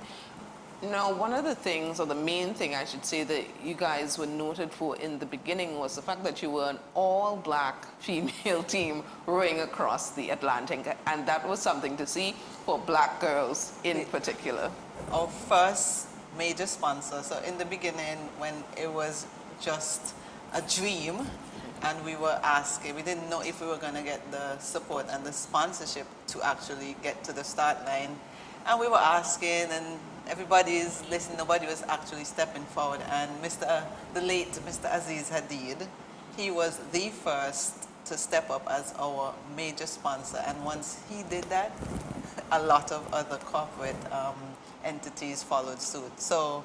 Now, one of the things, or the main thing I should say, that you guys were noted for in the beginning was the fact that you were an all-black female team rowing across the Atlantic, and that was something to see for black girls in particular. Our first major sponsor, so in the beginning when it was just a dream, and we were asking, we didn't know if we were going to get the support and the sponsorship to actually get to the start line, and we were asking, and everybody is listening, nobody was actually stepping forward. And the late Mr. Aziz Hadid, he was the first to step up as our major sponsor. And once he did that, a lot of other corporate entities followed suit. So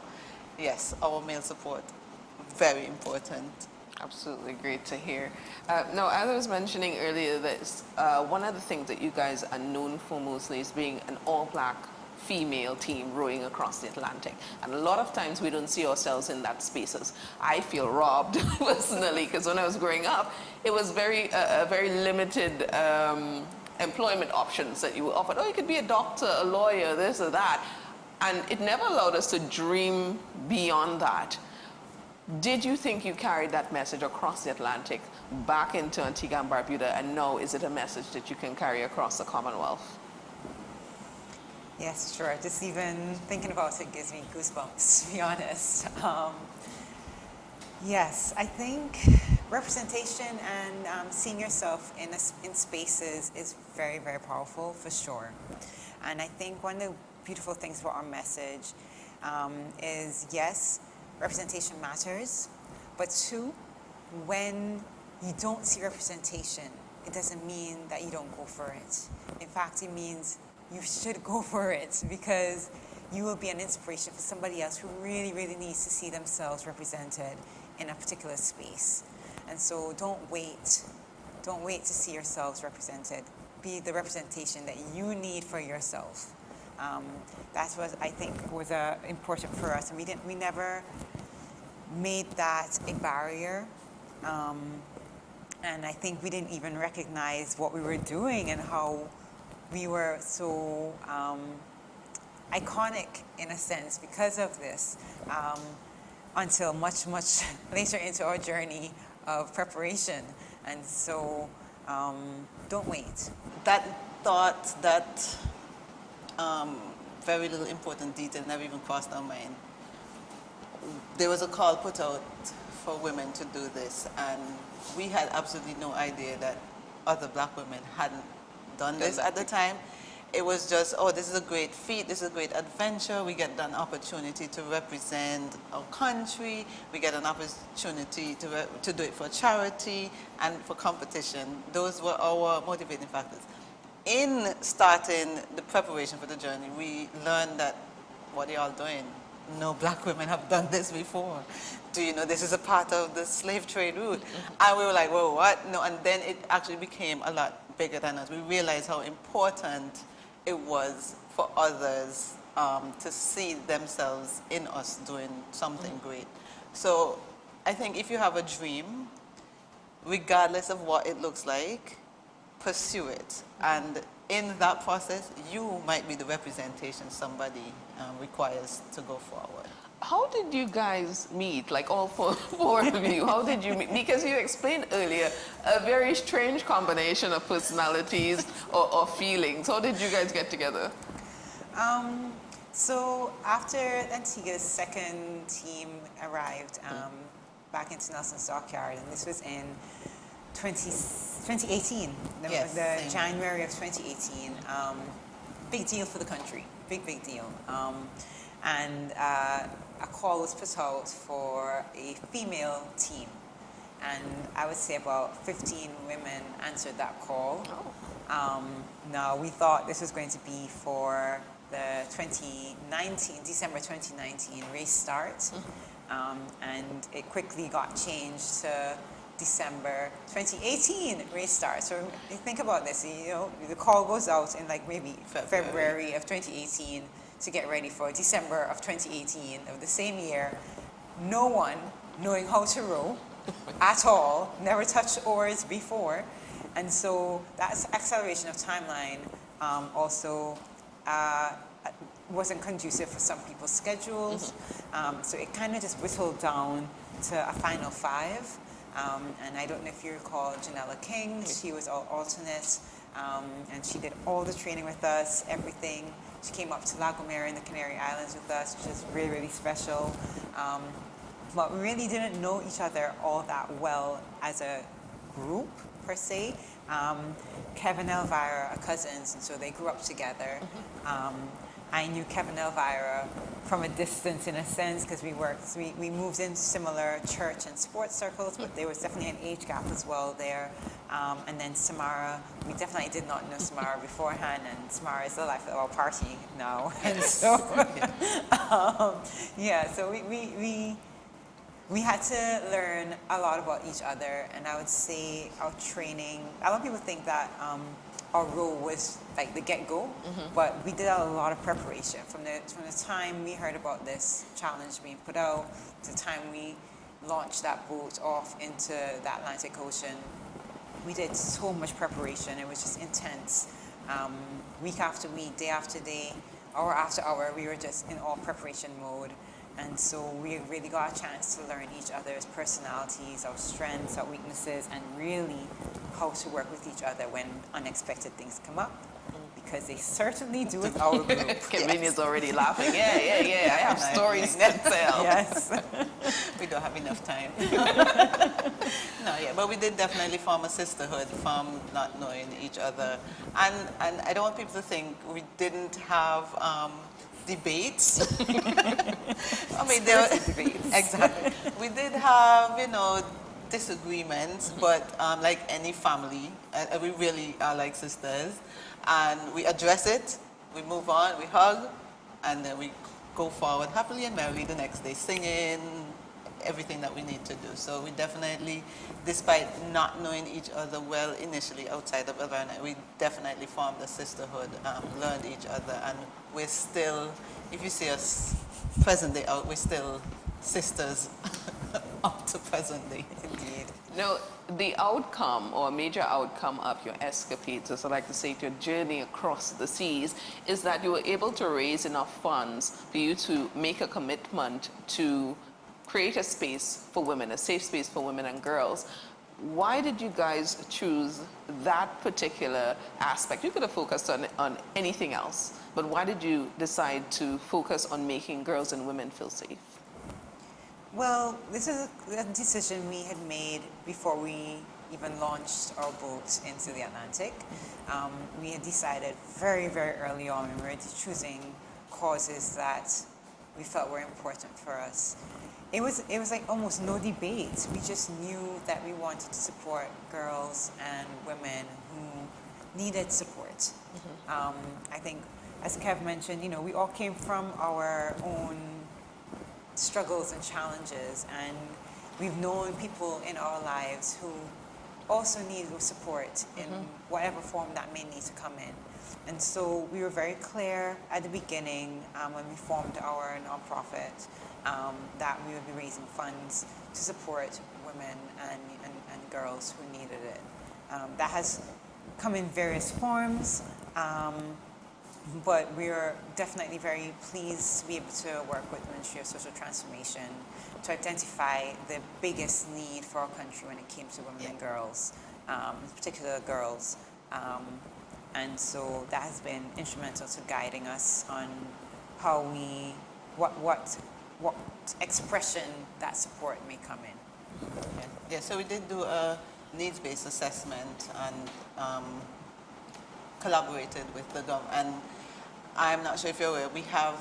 yes, our male support very important. Absolutely great to hear. Now, as I was mentioning earlier, that one of the things that you guys are known for mostly is being an all-black female team rowing across the Atlantic. And a lot of times we don't see ourselves in that spaces. I feel robbed personally, because when I was growing up, it was very limited employment options that you were offered. Oh, you could be a doctor, a lawyer, this or that. And it never allowed us to dream beyond that. Did you think you carried that message across the Atlantic back into Antigua and Barbuda, and now is it a message that you can carry across the Commonwealth? Yes, sure. Just even thinking about it gives me goosebumps, to be honest. Yes, I think representation and seeing yourself in spaces is very, very powerful, for sure. And I think one of the beautiful things about our message is, yes, representation matters, but two, when you don't see representation, it doesn't mean that you don't go for it. In fact, it means you should go for it, because you will be an inspiration for somebody else who really, really needs to see themselves represented in a particular space. And so don't wait to see yourselves represented. Be the representation that you need for yourself. That's what I think was important for us, and we never made that a barrier, and I think we didn't even recognize what we were doing and how we were so iconic in a sense because of this, until much, much later into our journey of preparation. And so don't wait. That thought, that very little important detail never even crossed our mind. There was a call put out for women to do this, and we had absolutely no idea that other black women hadn't done this at the time. It was just, oh, this is a great feat, this is a great adventure. We get an opportunity to represent our country. We get an opportunity to do it for charity and for competition. Those were our motivating factors. In starting the preparation for the journey, we learned that, what are y'all doing? No black women have done this before. Do you know this is a part of the slave trade route? And we were like, whoa, what? No, and then it actually became a lot bigger than us. We realized how important it was for others to see themselves in us doing something great. So I think if you have a dream, regardless of what it looks like, pursue it. And in that process, you might be the representation somebody requires to go forward. How did you guys meet, like all four of you? How did you meet? Because you explained earlier a very strange combination of personalities or feelings. How did you guys get together? So after Antigua's second team arrived back into Nelson's Dockyard, and this was in 2018, yes, the January of 2018. Big deal for the country, big deal. And a call was put out for a female team. And I would say about 15 women answered that call. Now, we thought this was going to be for the December 2019 race start. And it quickly got changed to December 2018 race start. So you think about this, you know, the call goes out in like maybe February of 2018 to get ready for December of 2018 of the same year. No one knowing how to row at all, never touched oars before. And so that acceleration of timeline also wasn't conducive for some people's schedules. So it kind of just whittled down to a final five. And I don't know if you recall Janella King. She was our alternate, and she did all the training with us, everything. She came up to La Gomera in the Canary Islands with us, which is really, really special. But we really didn't know each other all that well as a group, per se. Kevin and Elvira are cousins, and so they grew up together. I knew Kevin and Elvira from a distance, in a sense, because we moved in similar church and sports circles, but there was definitely an age gap as well there. And then Samara, we definitely did not know Samara beforehand, and Samara is the life of our party now. And so, yeah, so we had to learn a lot about each other, and I would say our training, a lot of people think that our role was like the get-go, but we did a lot of preparation from the time we heard about this challenge being put out to the time we launched that boat off into the Atlantic Ocean. We did so much preparation. It was just intense. Week after week, day after day, hour after hour, we were just in all preparation mode. And so we really got a chance to learn each other's personalities, our strengths, our weaknesses, and really how to work with each other when unexpected things come up. Because they certainly do with our group. Convenience already laughing. Yeah. I have stories to tell. Yes. We don't have enough time. No, yeah, but we did definitely form a sisterhood from not knowing each other. And I don't want people to think we didn't have debates. I mean, there were debates. Exactly. We did have, disagreements, but like any family, we really are like sisters. And we address it, we move on, we hug, and then we go forward happily and merrily the next day, singing, everything that we need to do. So we definitely, despite not knowing each other well initially outside of Elvira, we definitely formed a sisterhood, learned each other, and we're still, if you see us present day out, we're still sisters up to present day. Indeed. Now, the outcome or major outcome of your escapades, as I like to say, to your journey across the seas, is that you were able to raise enough funds for you to make a commitment to create a space for women, a safe space for women and girls. Why did you guys choose that particular aspect? You could have focused on anything else, but why did you decide to focus on making girls and women feel safe? Well, this is a decision we had made before we even launched our boat into the Atlantic. We had decided very, very early on when we were choosing causes that we felt were important for us. It was like almost no debate. We just knew that we wanted to support girls and women who needed support. I think, as Kev mentioned, we all came from our own struggles and challenges, and we've known people in our lives who also need support in whatever form that may need to come in. And so we were very clear at the beginning when we formed our nonprofit that we would be raising funds to support women and girls who needed it. That has come in various forms. But we are definitely very pleased to be able to work with the Ministry of Social Transformation to identify the biggest need for our country when it came to women and girls, in particular girls. And so that has been instrumental to guiding us on how what expression that support may come in. Yeah, so we did do a needs-based assessment and collaborated with the government. And I'm not sure if you're aware, we have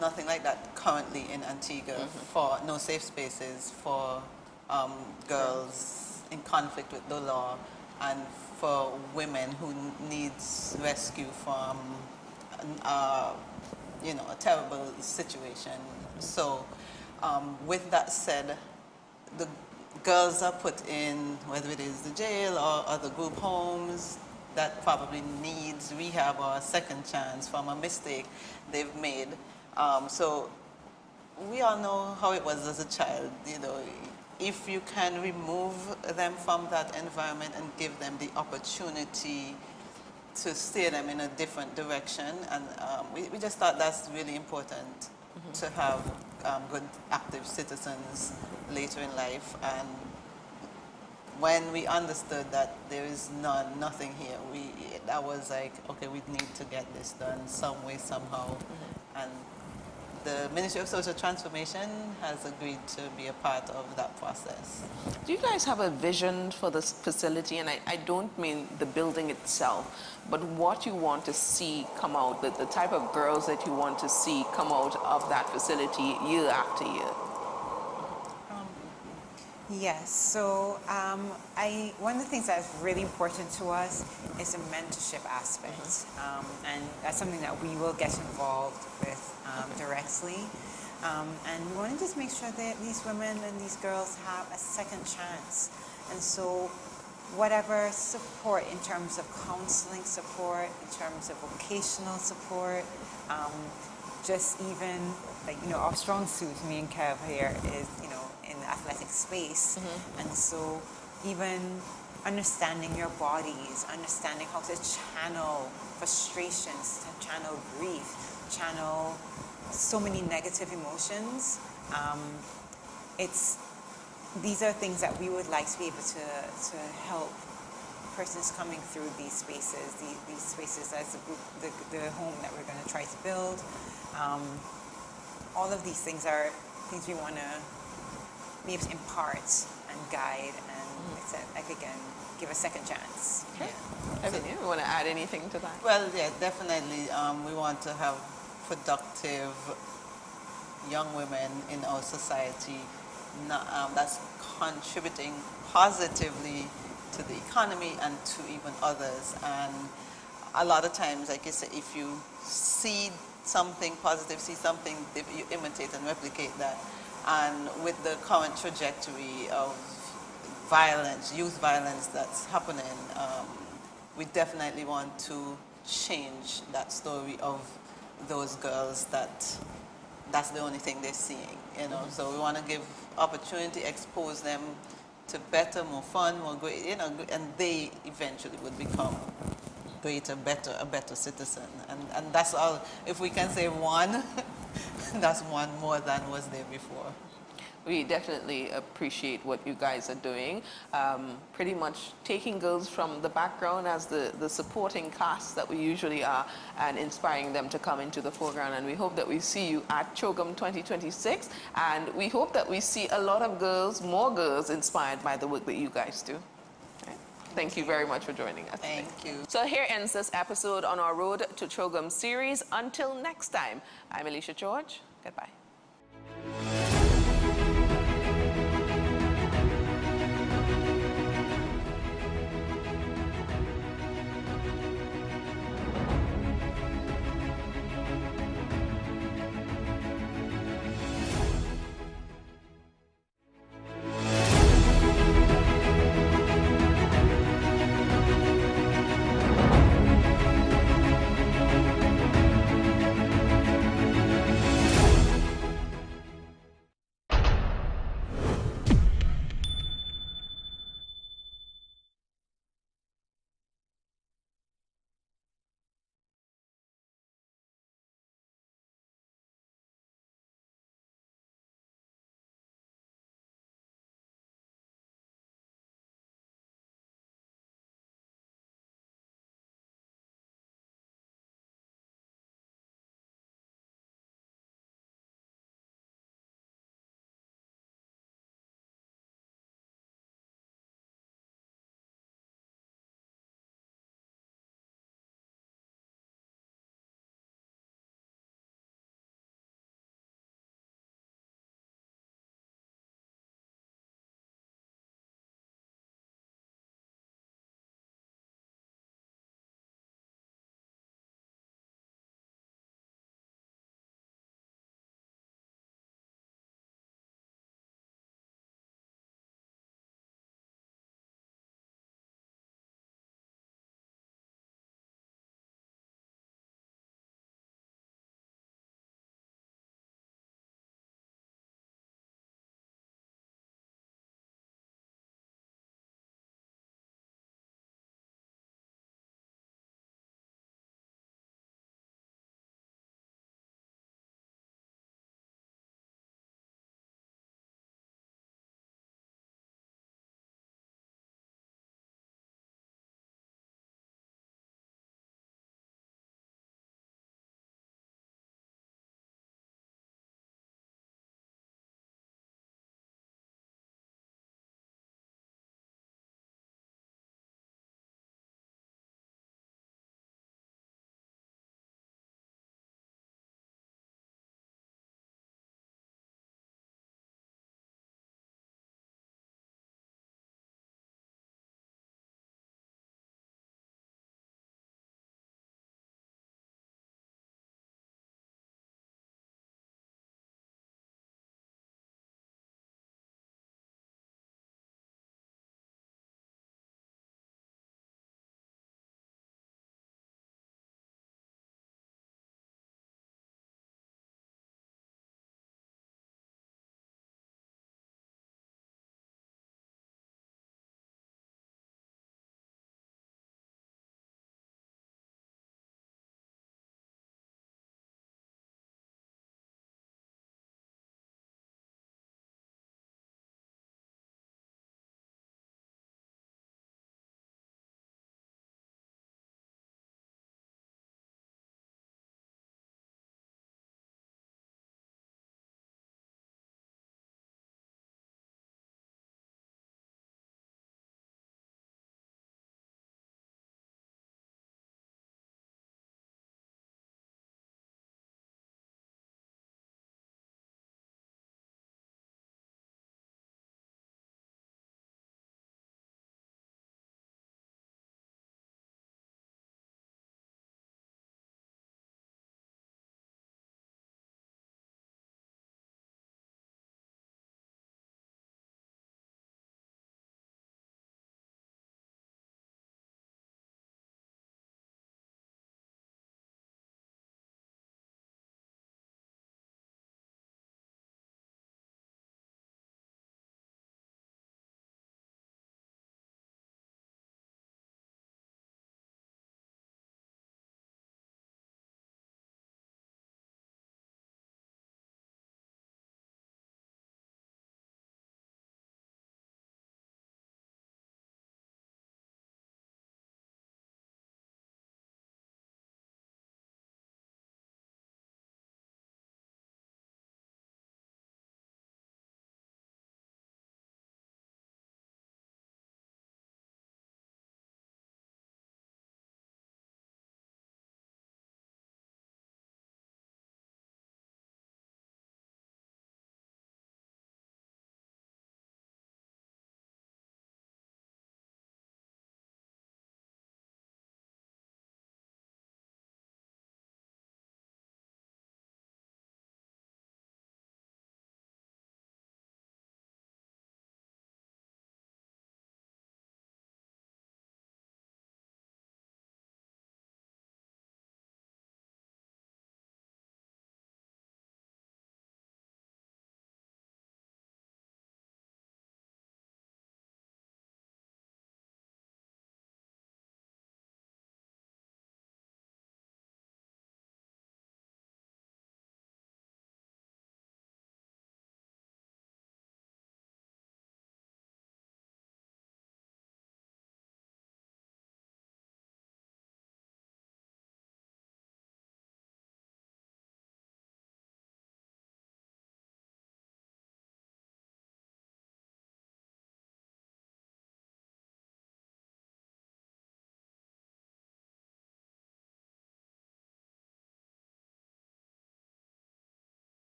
nothing like that currently in Antigua for no safe spaces for girls in conflict with the law and for women who needs rescue from a terrible situation. So with that said, the girls are put in, whether it is the jail or other group homes, that probably needs rehab or a second chance from a mistake they've made. So we all know how it was as a child. If you can remove them from that environment and give them the opportunity to steer them in a different direction, and we just thought that's really important to have good, active citizens later in life. And when we understood that there is nothing here, that was like, okay, we need to get this done some way, somehow. And the Ministry of Social Transformation has agreed to be a part of that process. Do you guys have a vision for this facility? And I don't mean the building itself, but what you want to see come out, the type of girls that you want to see come out of that facility year after year. Yes, so one of the things that's really important to us is the mentorship aspect, and that's something that we will get involved with directly. And we want to just make sure that these women and these girls have a second chance. And so whatever support in terms of counseling support, in terms of vocational support, just even, like, you know, our strong suit, me and Kev here, is, you know, in the athletic space. And so even understanding your bodies, understanding how to channel frustrations, to channel grief, channel so many negative emotions. These are things that we would like to be able to help persons coming through these spaces as a group, the home that we're going to try to build. All of these things are things we want to be able to impart and guide and, like, again, give a second chance. Okay. Ebony, you want to add anything to that? Well, yeah, definitely. We want to have productive young women in our society that's contributing positively to the economy and to even others. And a lot of times, like you say, if you see something positive, see something, you imitate and replicate that. And with the current trajectory of violence, youth violence that's happening, we definitely want to change that story of those girls that's the only thing they're seeing, you know. So we want to give opportunity, expose them to better, more fun, more great, you know, and they eventually would become greater, a better citizen. And that's all. If we can say one, that's one more than was there before. We definitely appreciate what you guys are doing. Pretty much taking girls from the background as the supporting cast that we usually are and inspiring them to come into the foreground. And we hope that we see you at CHOGM 2026. And we hope that we see a lot of girls, more girls, inspired by the work that you guys do. Right. Thank you very much for joining us. Thank you. So here ends this episode on our Road to CHOGM series. Until next time, I'm Alicia George. Goodbye.